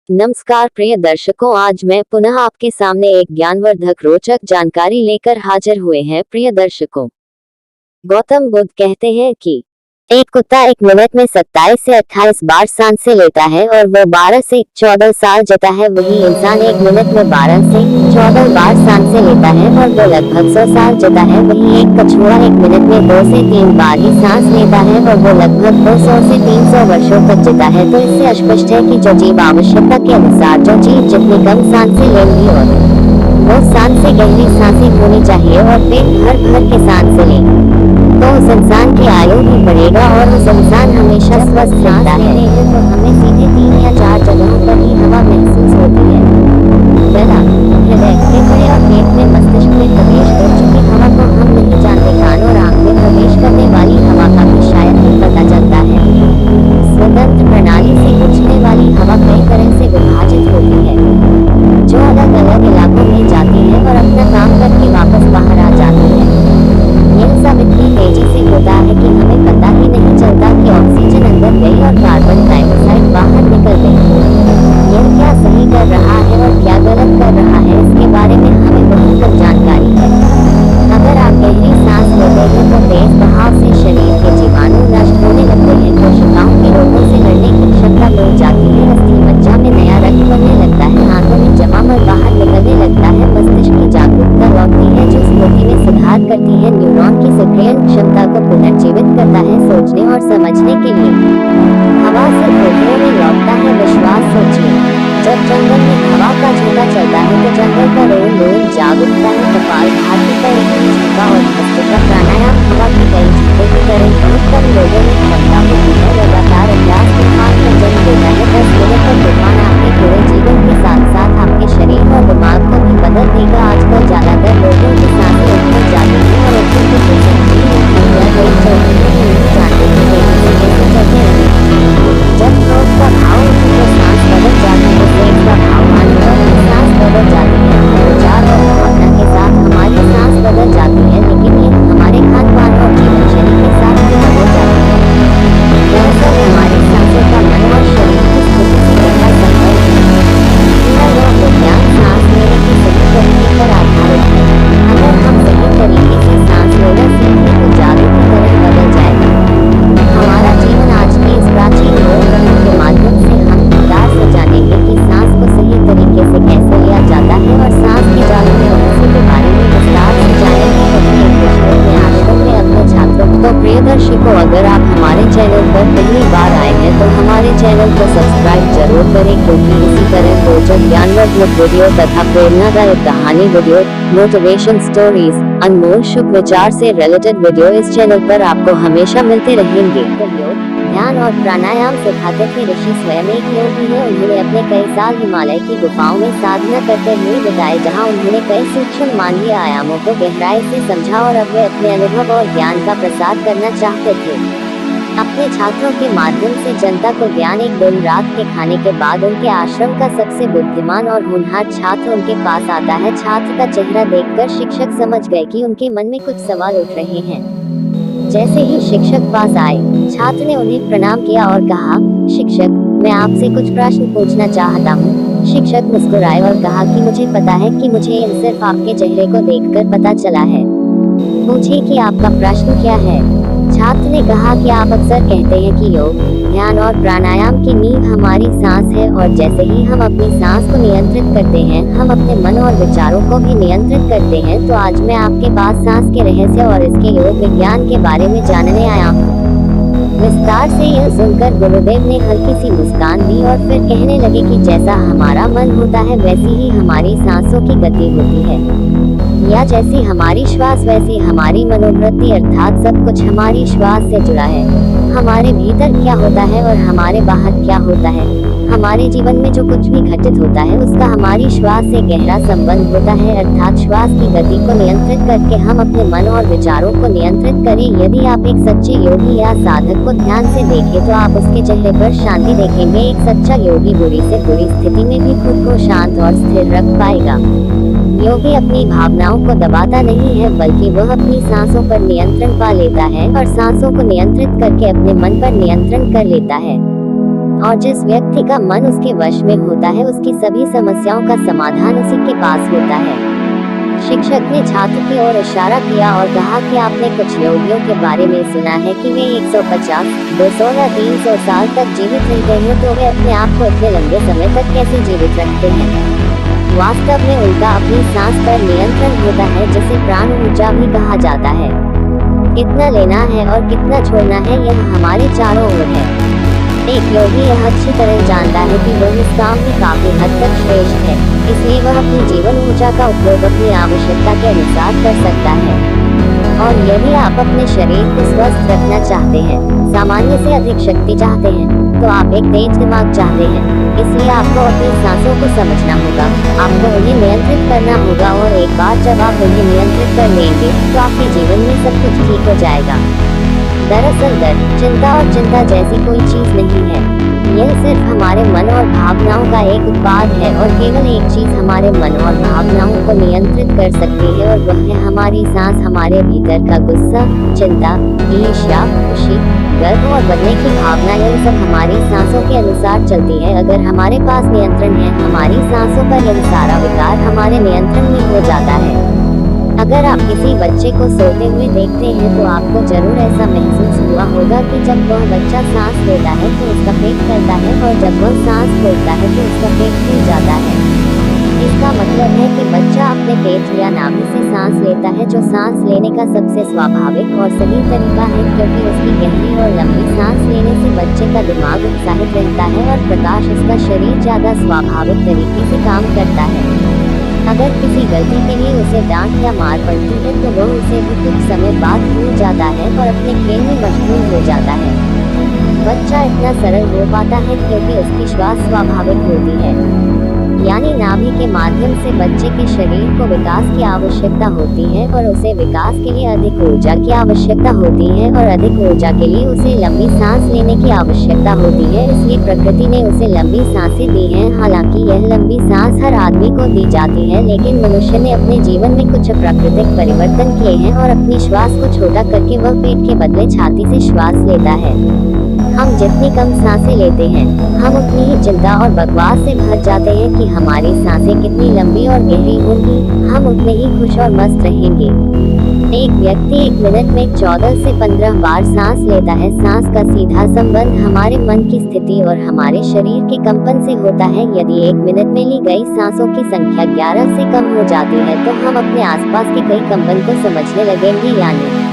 नमस्कार प्रिय दर्शकों, आज मैं पुनः आपके सामने एक ज्ञानवर्धक रोचक जानकारी लेकर हाजिर हुए हैं। प्रिय दर्शकों, गौतम बुद्ध कहते हैं कि एक कुत्ता 1 मिनट में 27 से 28 बार सांसें लेता है और वह 12 से 14 साल जीता है। वही इंसान 1 मिनट में 12 से 14 बार सांसें लेता है और वह लगभग 100 साल जीता है। वही एक कछुआ 1 मिनट में 2 से 3 बार ही सांस लेता है और वह लगभग 200 से 300 वर्षों तक जीता है। तो इससे स्पष्ट है कि जो जीव आवश्यकता के अनुसार जो जीव जितनी कम सांसें लेंगी और वो सांसें गहरी सांसें होनी चाहिए और पेट भर भर के सांसें लें तो उस इंसान की आयु भी बढ़ेगा और उस इंसान हमेशा स्वस्थ रहता है। तो हमें सीधे 3 या 4 जगहों पर ही हवा महसूस होती है। गला, हृदय, फेफड़े और पेट में मस्तिष्क में प्रवेश कर चुकी हवा को हम नहीं जानते। कान और आँख में प्रवेश करने वाली हवा का भी शायद ही पता चलता है। स्वतंत्र प्रणाली से उछलने वाली हवा कई तरह से विभाजित होती है, जो अलग अलग इलाकों में जाती है और अपना काम करके वापस बाहर आ जाती है। यह सब इतनी तेजी से होता है कि हमें पता ही नहीं चलता कि ऑक्सीजन अंदर गई और कार्बन डाइऑक्साइड बाहर निकल गई। यह क्या सही कर रहा है और क्या गलत कर रहा है, इसके बारे में हमें बहुत कम जानकारी है। अगर आप गहरी सांस लेते हैं तो तेज बहाव से शरीर के जीवाणु नष्ट होने लगते हैं, कोशिकाओं के रोगों से लड़ने की क्षमता बढ़ जाती है, अस्थि मज्जा में नया रक्त बनने लगता है, आंतों में जमा मल बाहर निकलने लगता है, मस्तिष्क की जागरूकता लौटती है जो स्मृति में सुधार करती है, न्यूरॉन की सक्रियण क्षमता को पुनर्जीवित करता है सोचने और समझने के लिए। हवा से फेफड़ों में लौटता है विश्वास। सोचिए, जब जंगल में हवा का झोंका चलता है तो जंगल का रोम रोम जाग उठता है। कपाल भाती का एक झटका और भस्त्रिका प्राणायाम हवा की कई झटकों की तरह बहुत कम लोगों में क्षमता होती है। लगातार अभ्यास तूफान का जन्म देता है। 10 मिनट का तूफान आपके पूरे जीवन के साथ साथ आपके शरीर और दिमाग को भी बदल देगा। आजकल ज्यादातर लोगों की सांसें उठकर जाती हैं और उठकर के पीछे चलते हैं। जब क्रोध का भाव उठे तो सांस बदल जाती है, प्रेम का भाव आने पर सांस बदल जाती है, विचार और भावना के साथ हमारी सांस बदल जाती है, लेकिन ये हमारे खान पान और जीवन शैली के साथ भी बदल जाती है। दरअसल हमारी सांसों का मन और शरीर की स्थिति से गहरा संबंध है। पूरा यह विज्ञान सांस लेने की सही तरीके पर आधारित है। अगर हम सही तरीके से सांस लेना सीखें तो जादू की तरह बदल जाएगा हमारा जीवन। आज की इस प्राचीन योग के माध्यम से हम विस्तार से जानेंगे कि सांस को सही तरीके से कैसे लिया जाता है और सांस के जादू में रहस्य के बारे में विस्तार से जानेंगे। अपने विश्व में आश्रम में अपने छात्रों को। प्रिय दर्शकों, अगर आप हमारे चैनल पर पहली बार आए हैं तो हमारे चैनल को सब्सक्राइब जरूर करें, क्योंकि इसी तरह रोचक ज्ञानवर्धक वीडियो तथा प्रेरणादायक कहानी वीडियो, मोटिवेशन स्टोरीज, अनमोल शुभ विचार से रिलेटेड वीडियो इस चैनल पर आपको हमेशा मिलते रहेंगे। ध्यान और प्राणायाम सिखाते थे ऋषि स्वयं एक योगी है। उन्होंने अपने कई साल हिमालय की गुफाओं में साधना करते हुए बिताए, जहां उन्होंने कई सूक्ष्म मानवीय आयामों को गहराई से समझा और अब वे अपने अनुभव और ज्ञान का प्रसार करना चाहते थे। अपने छात्रों के माध्यम से जनता को ज्ञान। एक दिन रात के खाने के बाद उनके आश्रम का सबसे बुद्धिमान और होनहार छात्र उनके पास आता है। छात्र का चेहरा देखकर शिक्षक समझ गए कि उनके मन में कुछ सवाल उठ रहे हैं। जैसे ही शिक्षक पास आए, छात्र ने उन्हें प्रणाम किया और कहा, शिक्षक, मैं आपसे कुछ प्रश्न पूछना चाहता हूँ। शिक्षक मुस्कुराए और कहा कि मुझे पता है कि मुझे सिर्फ आपके चेहरे को देखकर पता चला है। पूछिए कि आपका प्रश्न क्या है। छात्र ने कहा कि आप अक्सर कहते हैं कि योग, ध्यान और प्राणायाम की नींव हमारी सांस है, और जैसे ही हम अपनी सांस को नियंत्रित करते हैं हम अपने मन और विचारों को भी नियंत्रित करते हैं। तो आज मैं आपके पास सांस के रहस्य और इसके योग विज्ञान के बारे में जानने आया हूँ। विस्तार से यह सुनकर गुरुदेव ने हल्की सी मुस्कान दी और फिर कहने लगे कि जैसा हमारा मन होता है वैसी ही हमारी सांसों की गति होती है, या जैसी हमारी श्वास वैसी हमारी मनोवृत्ति, अर्थात सब कुछ हमारी श्वास से जुड़ा है। हमारे भीतर क्या होता है और हमारे बाहर क्या होता है, हमारे जीवन में जो कुछ भी घटित होता है उसका हमारी श्वास से गहरा संबंध होता है। अर्थात श्वास की गति को नियंत्रित करके हम अपने मन और विचारों को नियंत्रित करें। यदि आप एक सच्चे योगी या साधक को ध्यान से देखें तो आप उसके चेहरे पर शांति देखेंगे। एक सच्चा योगी बुरी से बुरी स्थिति में भी खुद को शांत और स्थिर रख पाएगा। योगी अपनी भावनाओं को दबाता नहीं है, बल्कि वह अपनी सांसों पर नियंत्रण पा लेता है और सांसों को नियंत्रित करके अपने मन पर नियंत्रण कर लेता है। और जिस व्यक्ति का मन उसके वश में होता है उसकी सभी समस्याओं का समाधान उसी के पास होता है। शिक्षक ने छात्र की ओर इशारा किया और कहा कि आपने कुछ योगियों के बारे में सुना है कि वे 150, 200 या 300 साल तक जीवित रहते हैं, तो वे अपने आप को इतने लंबे समय तक कैसे जीवित रखते हैं? वास्तव में उनका अपनी सांस पर नियंत्रण होता है, जिसे प्राण ऊर्जा भी कहा जाता है। कितना लेना है और कितना छोड़ना है यह हमारे चारों ओर है। एक योगी यह अच्छी तरह जानता है कि वह इस काम में काफी हद तक श्रेष्ठ है, इसलिए वह अपनी जीवन ऊर्जा का उपयोग अपनी आवश्यकता के अनुसार कर सकता है। और यदि आप अपने शरीर को स्वस्थ रखना चाहते हैं, सामान्य से अधिक शक्ति चाहते हैं, तो आप एक तेज दिमाग चाहते हैं। इसलिए आपको अपनी सांसों को समझना होगा, आपको उन्हें नियंत्रित करना होगा, और एक बार जब आप उन्हें नियंत्रित कर लेंगे तो आपके जीवन में सब कुछ ठीक हो जाएगा। दरअसल डर, चिंता और चिंता जैसी कोई चीज नहीं है। यह सिर्फ हमारे मन और भावनाओं का एक उत्पाद है, और केवल एक चीज हमारे मन और भावनाओं को नियंत्रित कर सकती है, और वह है हमारी सांस। हमारे भीतर का गुस्सा, चिंता, ईर्ष्या, खुशी, गर्व और बदलने की भावना, यह सब हमारी सांसों के अनुसार चलती है। अगर हमारे पास नियंत्रण है हमारी सांसों पर, यह सारा विकार हमारे नियंत्रण में हो जाता है। अगर आप किसी बच्चे को सोते हुए देखते हैं तो आपको जरूर ऐसा महसूस हुआ होगा कि जब वह बच्चा सांस लेता है तो उसका पेट फैलता है, और जब वह सांस छोड़ता है तो उसका पेट फूल जाता है। इसका मतलब है कि बच्चा अपने पेट या नाभि से सांस लेता है, जो सांस लेने का सबसे स्वाभाविक और सही तरीका है, क्योंकि उसकी गहरी और लंबी सांस लेने से बच्चे का दिमाग उत्साहित रहता है और प्रकाश उसका शरीर ज्यादा स्वाभाविक तरीके से काम करता है। अगर किसी गलती के लिए उसे डांट या मार पड़ती है तो वह उसे भी कुछ समय बाद भूल जाता है और अपने खेल में मशगूल हो जाता है। बच्चा इतना सरल हो पाता है क्योंकि उसकी श्वास स्वाभाविक होती है, यानी नाभि के माध्यम से बच्चे के शरीर को विकास की आवश्यकता होती है, और उसे विकास के लिए अधिक ऊर्जा की आवश्यकता होती है, और अधिक ऊर्जा के लिए उसे लंबी सांस लेने की आवश्यकता होती है। इसलिए प्रकृति ने उसे लंबी सांसें दी हैं। हालांकि यह लंबी सांस हर आदमी को दी जाती है, लेकिन मनुष्य ने अपने जीवन में कुछ प्राकृतिक परिवर्तन किए हैं और अपनी श्वास को छोटा करके वह पेट के बदले छाती से श्वास लेता है। हम जितनी कम सांसें लेते हैं, हम उतनी ही चिंता और बकवास से भर जाते हैं कि हमारी सांसें कितनी लंबी और गहरी होंगी, हम उतने ही खुश और मस्त रहेंगे। एक व्यक्ति 1 मिनट में 14 से 15 बार सांस लेता है। सांस का सीधा संबंध हमारे मन की स्थिति और हमारे शरीर के कंपन से होता है। यदि 1 मिनट में ली गई सांसों की संख्या 11 से कम हो जाती है तो हम अपने आसपास के कई कंपन को समझने लगेंगे, यानी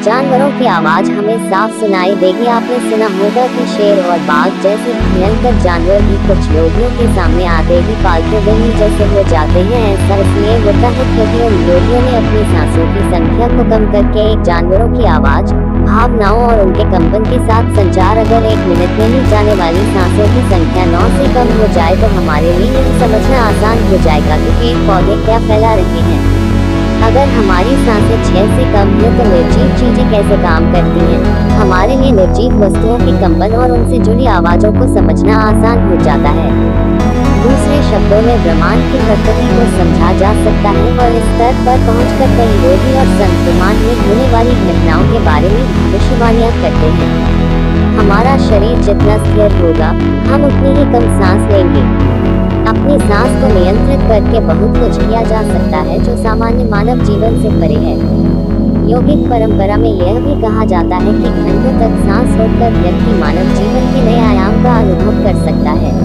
जानवरों की आवाज हमें साफ सुनाई देगी। आपने सुना होगा कि शेर और बाघ जैसे भयंकर जानवर भी कुछ योगियों के सामने आते ही पालतू बिल्ली जैसे हो जाते हैं। ऐसा इसलिए होता है क्योंकि उन योगियों ने अपनी सांसों की संख्या को कम करके एक जानवरों की आवाज, भावनाओं और उनके कंपन के साथ संचार। अगर 1 मिनट में ली जाने वाली सांसों की संख्या 9 से कम हो जाए तो हमारे लिए यह समझना आसान हो जाएगा कि पेड़ पौधे क्या फैला रहे हैं। अगर हमारी सांसें 6 से कम है तो निर्जीव चीजें कैसे काम करती हैं। हमारे लिए निर्जीव वस्तुओं के कंपन और उनसे जुड़ी आवाजों को समझना आसान हो जाता है। दूसरे शब्दों में ब्रह्मांड की प्रकृति को समझा जा सकता है, और इस स्तर पर पहुंचकर कई योगी और संत ब्रह्मांड में होने वाली घटनाओं के बारे में भविष्यवाणियां करते हैं। हमारा शरीर जितना स्थिर होगा, हम उतनी ही कम सांस लेंगे। अपनी सांस को नियंत्रित करके बहुत कुछ किया जा सकता है जो सामान्य मानव जीवन से परे है। योगिक परंपरा में यह भी कहा जाता है कि घंटों तक सांस रोककर व्यक्ति मानव जीवन के नए आयाम का अनुभव कर सकता है।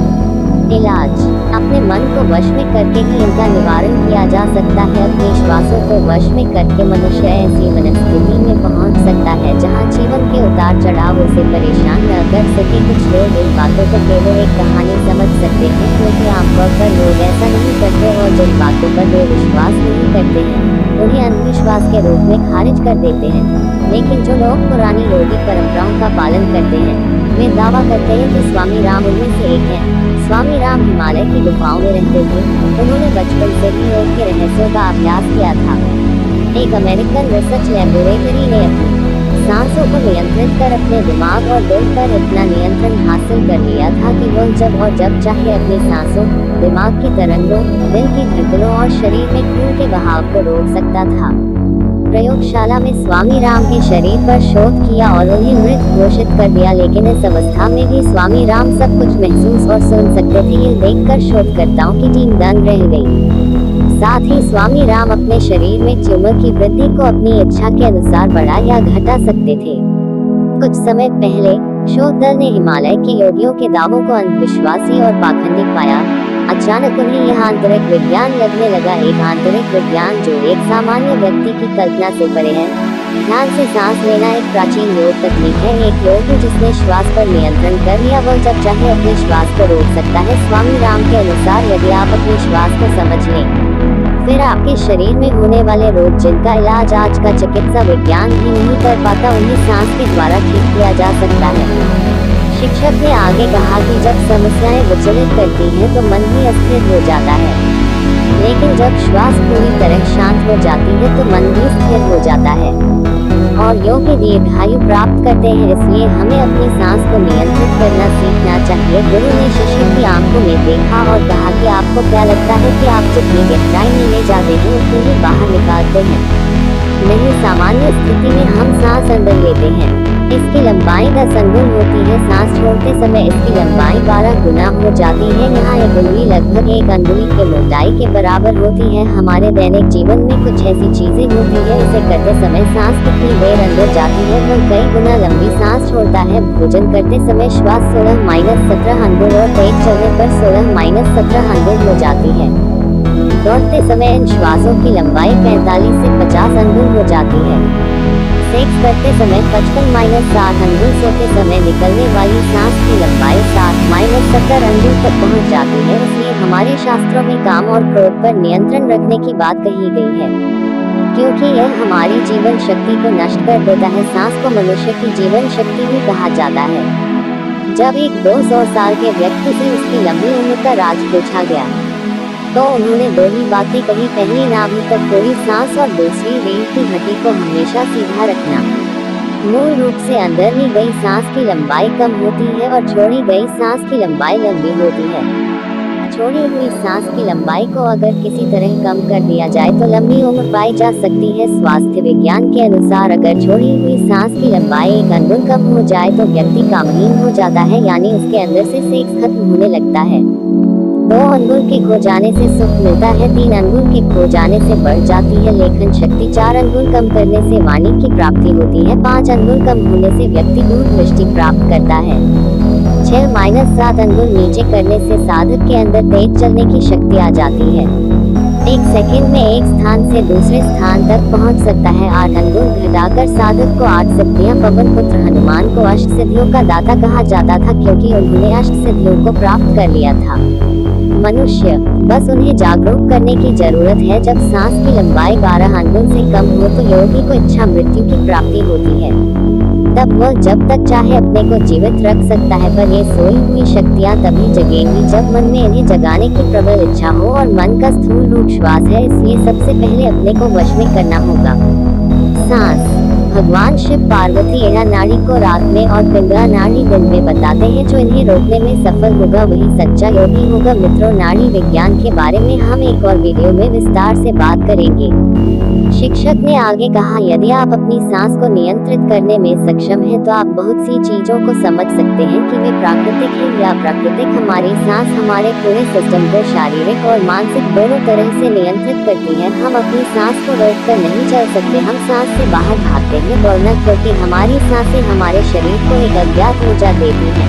इलाज, अपने मन को वश में करके ही इनका निवारण किया जा सकता है। अपनी श्वासों को वश में करके मनुष्य ऐसी मनस्थिति में पहुंच सकता है जहां जीवन के उतार चढ़ाव उसे परेशान न कर सके। कुछ लोग इन बातों को केवल एक कहानी समझ सकते हैं, क्योंकि आमतौर पर लोग ऐसा नहीं करते, और जिन बातों पर वे विश्वास नहीं करते हैं उन्हें अंधविश्वास के रूप में खारिज कर देते हैं। लेकिन जो लोग पुरानी योगिक परंपराओं का पालन करते हैं वे दावा करते हैं कि स्वामी राम उनमें से एक हैं। स्वामी राम हिमालय की गुफाओं में रहते थे। उन्होंने बचपन से ही योग के रहस्यों का अभ्यास किया था। एक अमेरिकन रिसर्च लेबोरेटरी ने अपनी सांसों को नियंत्रित कर अपने दिमाग और दिल पर इतना नियंत्रण हासिल कर लिया था कि वह जब चाहे अपनी सांसों, दिमाग की तरंगों, दिल की धड़कनों और शरीर में खून के बहाव को रोक सकता था। प्रयोगशाला में स्वामी राम के शरीर पर शोध किया और उन्हें मृत घोषित कर दिया, लेकिन इस अवस्था में भी स्वामी राम सब कुछ महसूस और सुन सकते थे। ये देखकर शोधकर्ताओं की टीम दंग रह गई। साथ ही स्वामी राम अपने शरीर में ट्यूमर की वृद्धि को अपनी इच्छा के अनुसार बढ़ा या घटा सकते थे। कुछ समय पहले शोध दल ने हिमालय के योगियों के दावों को अंधविश्वासी और पाखंडी पाया। अचानक उन्हें यह आंतरिक विज्ञान लगने लगा, एक आंतरिक विज्ञान जो एक सामान्य व्यक्ति की कल्पना से परे है। ध्यान से सांस लेना एक प्राचीन योग तकनीक है। एक योगी जिसने श्वास पर नियंत्रण कर लिया, वह जब चाहे अपने श्वास को रोक सकता है। स्वामी राम के अनुसार यदि आप अपने श्वास को समझ लें, फिर आपके शरीर में होने वाले रोग जिनका इलाज आज का चिकित्सा विज्ञान भी नहीं कर पाता, उन्हें सांस के द्वारा ठीक किया जा सकता है। शिक्षक ने आगे कहा कि जब समस्याएं विचलित करती हैं तो मन भी अस्थिर हो जाता है, लेकिन जब श्वास पूरी तरह शांत हो जाती है तो मन भी स्थिर हो जाता है और योगी दीर्घायु प्राप्त करते हैं। इसलिए हमें अपनी सांस को नियंत्रित करना सीखना चाहिए। गुरु ने शिष्य की आंखों में देखा और कहा कि आपको क्या लगता है कि आप जितनी गहराई में ले जाते हैं उतनी ही बाहर निकालते हैं? नहीं, सामान्य स्थिति में हम सांस अंदर लेते हैं, इसकी लंबाई 10 अंगुल होती है। सांस छोड़ते समय इसकी लंबाई 12 गुना हो जाती है। यहाँ एक उंगली लगभग 1 अंगुली के मोटाई के बराबर होती है। हमारे दैनिक जीवन में कुछ ऐसी चीजें होती है, इसे करते समय सांस कितनी देर अंदर जाती है वह कई गुना लंबी सांस छोड़ता है। भोजन करते समय श्वास 16-17 अंगुल और तेज चलने पर 16-17 अंगुल हो जाती है। दौड़ते समय इन श्वासों की लंबाई 45 से 50 अंगुल हो जाती है। सेक्स करते समय 55-60 अंगुल, सोते समय निकलने वाली सांस की लंबाई 60-70 अंगुल तक पहुंच जाती है। इसलिए हमारे शास्त्रों में काम और क्रोध पर नियंत्रण रखने की बात कही गई है, क्योंकि यह हमारी जीवन शक्ति को नष्ट कर देता है। सांस को मनुष्य की जीवन शक्ति भी कहा जाता है। जब एक 200 साल के व्यक्ति से उसकी लंबी उम्र का राज पूछा गया तो उन्होंने 2 ही बातें कही। पहली, नाभि तक पूरी सांस और दूसरी, रीढ़ की हड्डी को हमेशा सीधा रखना। मूल रूप से अंदर ली गई सांस की लंबाई कम होती है और छोड़ी गई सांस की लंबाई लंबी होती है। छोड़ी हुई सांस की लंबाई को अगर किसी तरह कम कर दिया जाए तो लंबी उम्र पाई जा सकती है। स्वास्थ्य विज्ञान के अनुसार अगर छोड़ी हुई सांस की लंबाई 1 अंगुल कम हो जाए तो व्यक्ति कामहीन हो जाता है, यानी उसके अंदर से सेक्स खत्म होने लगता है। 2 अंगुल के खो जाने से सुख मिलता है, 3 अंगुल के खो जाने से बढ़ जाती है लेखन शक्ति, 4 अंगुल कम करने से वाणी की प्राप्ति होती है, 5 अंगुल कम होने से व्यक्ति दूर दृष्टि प्राप्त करता है, 6-7 अंगुल नीचे करने से साधक के अंदर तेज चलने की शक्ति आ जाती है। 1 सेकंड में एक स्थान से दूसरे स्थान तक पहुंच सकता है। 8 अंगुल घटाकर साधक को 8 सिद्धियां। पवन पुत्र हनुमान को अष्ट सिद्धियों का दाता कहा जाता था, क्योंकि उन्होंने अष्ट सिद्धियों को प्राप्त कर लिया था। मनुष्य बस उन्हें जागरूक करने की जरूरत है। जब सांस की लंबाई 12 अंगुल से कम हो तो योगी को इच्छा मृत्यु की प्राप्ति होती है। तब वह जब तक चाहे अपने को जीवित रख सकता है, पर ये सोई हुई शक्तियाँ तभी जगेंगी जब मन में इन्हें जगाने की प्रबल इच्छा हो, और मन का स्थूल रूप श्वास है, इसलिए सबसे पहले अपने को वश में करना होगा। सांस। भगवान शिव पार्वती एड़ा नाड़ी को रात में और पिंगला नाड़ी दिन में बताते हैं। जो इन्हें रोकने में सफल होगा वही सच्चा योगी होगा। मित्रों, नाड़ी विज्ञान के बारे में हम एक और वीडियो में विस्तार से बात करेंगे। शिक्षक ने आगे कहा, यदि आप अपनी सांस को नियंत्रित करने में सक्षम हैं तो आप बहुत सी चीजों को समझ सकते हैं कि वे प्राकृतिक हैं या प्राकृतिक। हमारी सांस हमारे पूरे सिस्टम को शारीरिक और मानसिक दोनों तरह से नियंत्रित करती है। हम अपनी सांस को रोककर नहीं चल सकते। हम सांस से बाहर भागते हैं दौड़ना, क्योंकि हमारी सांसें हमारे शरीर को एक अज्ञात ऊर्जा देती हैं।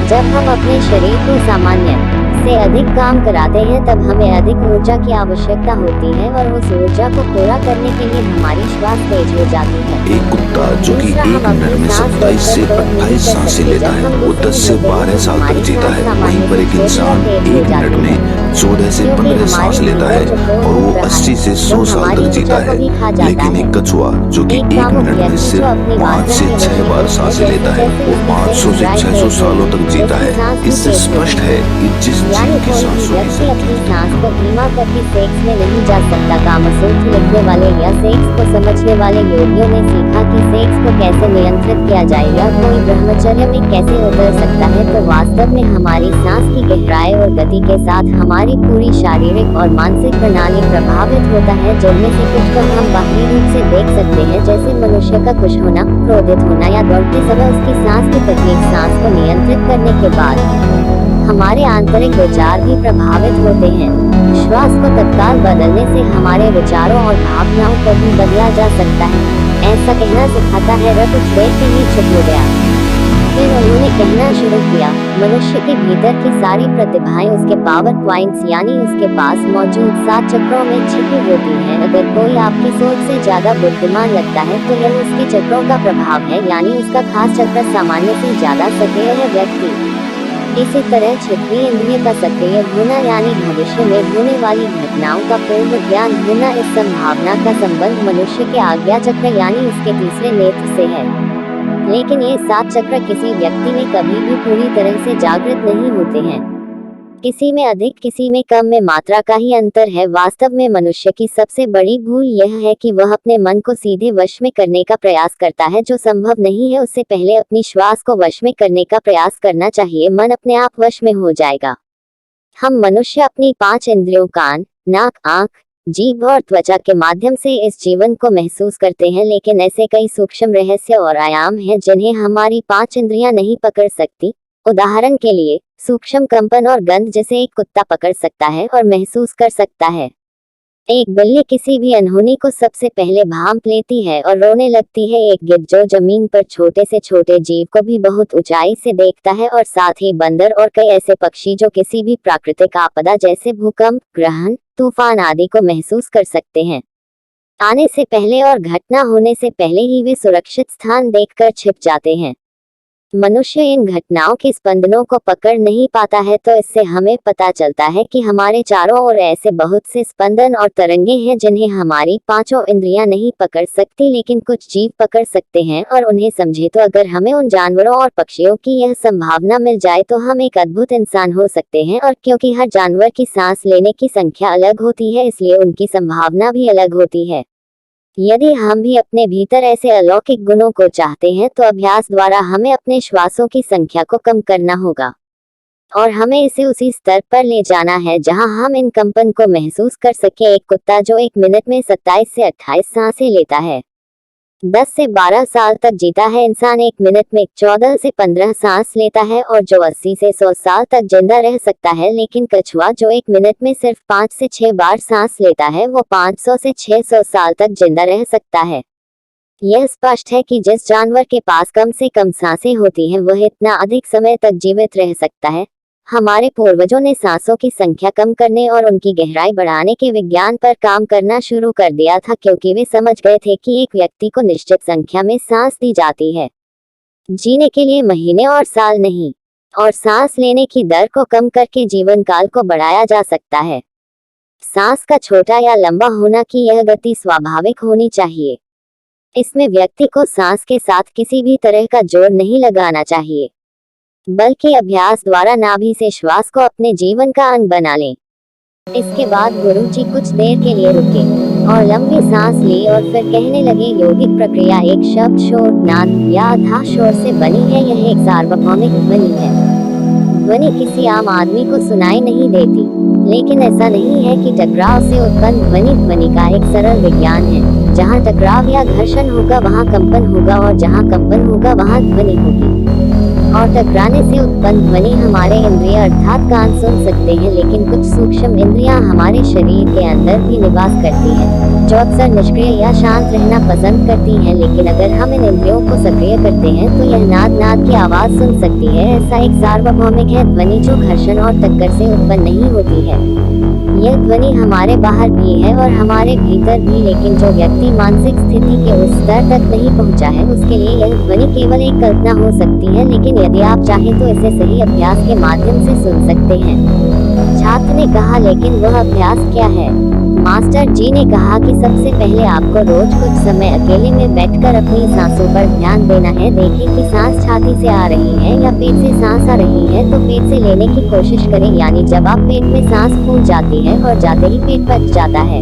जब हम अपने शरीर को सामान्य से अधिक काम कराते हैं तब हमें अधिक ऊर्जा की आवश्यकता होती है, और उस ऊर्जा को पूरा करने के लिए हमारी श्वास तेज हो जाती है। एक कुत्ता जो कि 1 मिनट में 27 से 28 सांसें लेता है वो 10 से 12 साल तक जीता है। वहीं पर एक इंसान 1 मिनट में 14 से 15 सांस लेता है और वो 80 से 100 साल तक जीता है। लेकिन एक कछुआ जो कि 1 मिनट में सिर्फ 5 से 6 बार सांसें लेता है वो 500 से 600 सालों तक जीता है। इससे स्पष्ट है कि जिस जीव की सांसों की अपनी सांस को धीमा करके सेक्स में नहीं जा सकता। कामसूत्र लिखने वाले या सेक्स को समझने वाले योगियों ने सीखा कि सेक्स को कैसे नियंत्रित किया जाए या कोई ब्रह्मचर्य में कैसे उतर सकता है। तो वास्तव में हमारी सांस की गहराई और गति के साथ हमारे हमारी पूरी शारीरिक और मानसिक प्रणाली प्रभावित होता है, जिनमें से कुछ को हम बाहरी रूप से देख सकते हैं, जैसे मनुष्य का खुश होना, क्रोधित होना या दौड़ते समय उसकी सांस की प्रत्येक सांस को नियंत्रित करने के बाद हमारे आंतरिक विचार भी प्रभावित होते हैं। श्वास को तत्काल बदलने से हमारे विचारों और भावनाओं को भी बदला जा सकता है। ऐसा कहना सिखाता है, रथ कुछ देर के लिए चुप हो गया। फिर उन्होंने कहना शुरू किया, मनुष्य के भीतर की सारी प्रतिभाएं उसके पावर पॉइंट्स यानी उसके पास मौजूद 7 चक्रों में छिपी होती हैं। अगर कोई आपकी सोच से ज्यादा बुद्धिमान लगता है तो यह उसके चक्रों का प्रभाव है, यानी उसका खास चक्र सामान्य से ज्यादा सक्रिय है व्यक्ति। इसी तरह छठवीं इंद्रिय का सक्रिय होना यानी भविष्य में होने वाली घटनाओं का पूर्व ज्ञान होना, इस संभावना का संबंध मनुष्य के आज्ञा चक्र यानी उसके तीसरे नेत्र से है। लेकिन ये 7 चक्र किसी व्यक्ति में कभी भी पूरी तरह से जागृत नहीं होते हैं। किसी में अधिक, किसी में कम में मात्रा का ही अंतर है। वास्तव में मनुष्य की सबसे बड़ी भूल यह है कि वह अपने मन को सीधे वश में करने का प्रयास करता है, जो संभव नहीं है। उससे पहले अपनी श्वास को वश में करने का प्रयास करना चाहिए, मन अपने आप वश में हो जाएगा। हम मनुष्य अपनी 5 इंद्रियों कान, नाक, आँख, जीभ और त्वचा के माध्यम से इस जीवन को महसूस करते हैं, लेकिन ऐसे कई सूक्ष्म रहस्य और आयाम हैं जिन्हें हमारी 5 इंद्रियां नहीं पकड़ सकती। उदाहरण के लिए सूक्ष्म कंपन और गंध जिसे एक कुत्ता पकड़ सकता है और महसूस कर सकता है। एक बिल्ली किसी भी अनहोनी को सबसे पहले भांप लेती है और रोने लगती है। एक गिद्ध जो जमीन पर छोटे से छोटे जीव को भी बहुत ऊंचाई से देखता है, और साथ ही बंदर और कई ऐसे पक्षी जो किसी भी प्राकृतिक आपदा जैसे भूकंप, ग्रहण, तूफान आदि को महसूस कर सकते हैं। आने से पहले और घटना होने से पहले ही वे सुरक्षित स्थान देखकर छिप जाते हैं। मनुष्य इन घटनाओं के स्पंदनों को पकड़ नहीं पाता है, तो इससे हमें पता चलता है कि हमारे चारों ओर ऐसे बहुत से स्पंदन और तरंगे हैं जिन्हें हमारी 5 इंद्रियां नहीं पकड़ सकती, लेकिन कुछ जीव पकड़ सकते हैं और उन्हें समझे तो अगर हमें उन जानवरों और पक्षियों की यह संभावना मिल जाए तो हम एक अद्भुत इंसान हो सकते हैं। और क्योंकि हर जानवर की सांस लेने की संख्या अलग होती है, इसलिए उनकी संभावना भी अलग होती है। यदि हम भी अपने भीतर ऐसे अलौकिक गुणों को चाहते हैं तो अभ्यास द्वारा हमें अपने श्वासों की संख्या को कम करना होगा और हमें इसे उसी स्तर पर ले जाना है जहां हम इन कंपन को महसूस कर सके। एक कुत्ता जो 1 मिनट में 27 से 28 सांसें लेता है 10 से 12 साल तक जीता है। इंसान 1 मिनट में 14 से 15 सांस लेता है और जो 80 से 100 साल तक जिंदा रह सकता है, लेकिन कछुआ जो 1 मिनट में सिर्फ 5 से 6 बार सांस लेता है वो 500 से 600 साल तक जिंदा रह सकता है। यह स्पष्ट है कि जिस जानवर के पास कम से कम सांसें होती हैं वह इतना अधिक समय तक जीवित रह सकता है। हमारे पूर्वजों ने सांसों की संख्या कम करने और उनकी गहराई बढ़ाने के विज्ञान पर काम करना शुरू कर दिया था, क्योंकि वे समझ गए थे कि एक व्यक्ति को निश्चित संख्या में सांस दी जाती है जीने के लिए, महीने और साल नहीं, और सांस लेने की दर को कम करके जीवन काल को बढ़ाया जा सकता है। सांस का छोटा या लंबा होना की यह गति स्वाभाविक होनी चाहिए। इसमें व्यक्ति को सांस के साथ किसी भी तरह का जोर नहीं लगाना चाहिए, बल्कि अभ्यास द्वारा नाभि से श्वास को अपने जीवन का अंग बना लें। इसके बाद गुरुजी कुछ देर के लिए रुके और लंबी सांस ली और फिर कहने लगे, यौगिक प्रक्रिया एक शब्द, शोर, नाद या अथाह शोर से बनी है। यह एक सार्वभौमिक ध्वनि है। ध्वनि किसी आम आदमी को सुनाई नहीं देती, लेकिन ऐसा नहीं है कि टकराव से उत्पन्न ध्वनि ध्वनि का एक सरल विज्ञान है। जहाँ टकराव या घर्षण होगा वहाँ कंपन होगा, और जहाँ कंपन होगा वहाँ ध्वनि होगी। और टकराने से उत्पन्न ध्वनि हमारे इंद्रिय अर्थात कान सुन सकते हैं, लेकिन कुछ सूक्ष्म इंद्रियां हमारे शरीर के अंदर भी निवास करती हैं, जो अक्सर निष्क्रिय या शांत रहना पसंद करती हैं। लेकिन अगर हम इन इंद्रियों को सक्रिय करते हैं तो यह नाद की आवाज सुन सकती है। ऐसा एक सार्वभौमिक है ध्वनि जो घर्षण और टक्कर से उत्पन्न नहीं होती है। यह ध्वनि हमारे बाहर भी है और हमारे भीतर भी, लेकिन जो व्यक्ति मानसिक स्थिति के उस स्तर तक नहीं पहुंचा है उसके लिए यह ध्वनि केवल एक कल्पना हो सकती है। लेकिन यदि आप चाहें तो इसे सही अभ्यास के माध्यम से सुन सकते हैं। छात्र ने कहा, लेकिन वह अभ्यास क्या है? मास्टर जी ने कहा कि सबसे पहले आपको रोज कुछ समय अकेले में बैठकर अपनी सांसों पर ध्यान देना है। देखें कि सांस छाती से आ रही है या पेट से सांस आ रही है तो पेट से लेने की कोशिश करें, यानी जब आप पेट में सांस फूल जाती है और जाते ही पेट पच जाता है।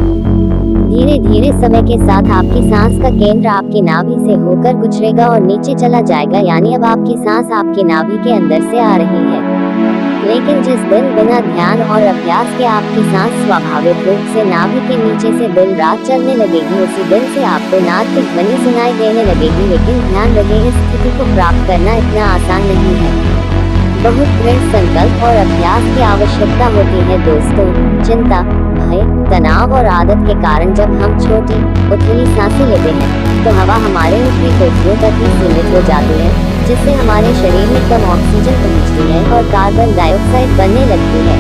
धीरे धीरे समय के साथ आपकी सांस का केंद्र आपकी नाभि से होकर गुजरेगा और नीचे चला जाएगा, यानी अब आपकी सांस आपकी नाभि के अंदर से आ रही है। लेकिन जिस दिन बिना ध्यान और अभ्यास के आपकी सांस स्वाभाविक रूप से नाभि के नीचे से दिन रात चलने लगेगी, उसी दिन से आपको नाद की ध्वनि सुनाई देने लगेगी। लेकिन ध्यान रहे, इस स्थिति को प्राप्त करना इतना आसान नहीं है। बहुत दृढ़ संकल्प और अभ्यास की आवश्यकता होती है दोस्तों। चिंता, भय, तनाव और आदत के कारण जब हम छोटी उथली सांसें लेते हैं तो हवा हमारे ऊपरी फेफड़ों तक ही सीमित हो जाती है, जिससे हमारे शरीर में कम ऑक्सीजन पहुंचती है और कार्बन डाइऑक्साइड बनने लगती है।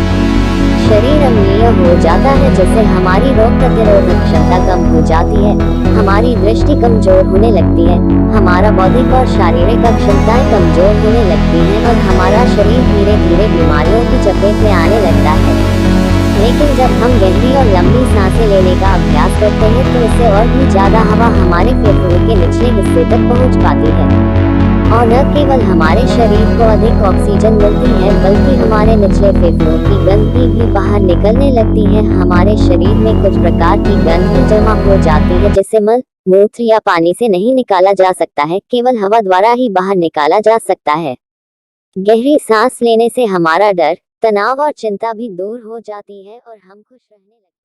शरीर अम्लीय हो जाता है, जिससे हमारी रोग प्रतिरोधक क्षमता कम हो जाती है, हमारी दृष्टि कमजोर होने लगती है, हमारा बौद्धिक और शारीरिक क्षमताएं कमजोर होने लगती हैं और हमारा शरीर धीरे धीरे बीमारियों की चपेट में आने लगता है। लेकिन जब हम गहरी और लंबी सांसें लेने का अभ्यास करते हैं तो इससे और भी ज्यादा हवा हमारे फेफड़ों के निचले हिस्से तक पहुंच पाती है और न केवल हमारे शरीर को अधिक ऑक्सीजन मिलती है बल्कि हमारे निचले फेफड़ों की गंदगी भी बाहर निकलने लगती है। हमारे शरीर में कुछ प्रकार की गंदगी जमा हो जाती है जिसे मल, मूत्र या पानी से नहीं निकाला जा सकता है, केवल हवा द्वारा ही बाहर निकाला जा सकता है। गहरी सांस लेने से हमारा डर, तनाव और चिंता भी दूर हो जाती है और हम खुश रहने लगते हैं।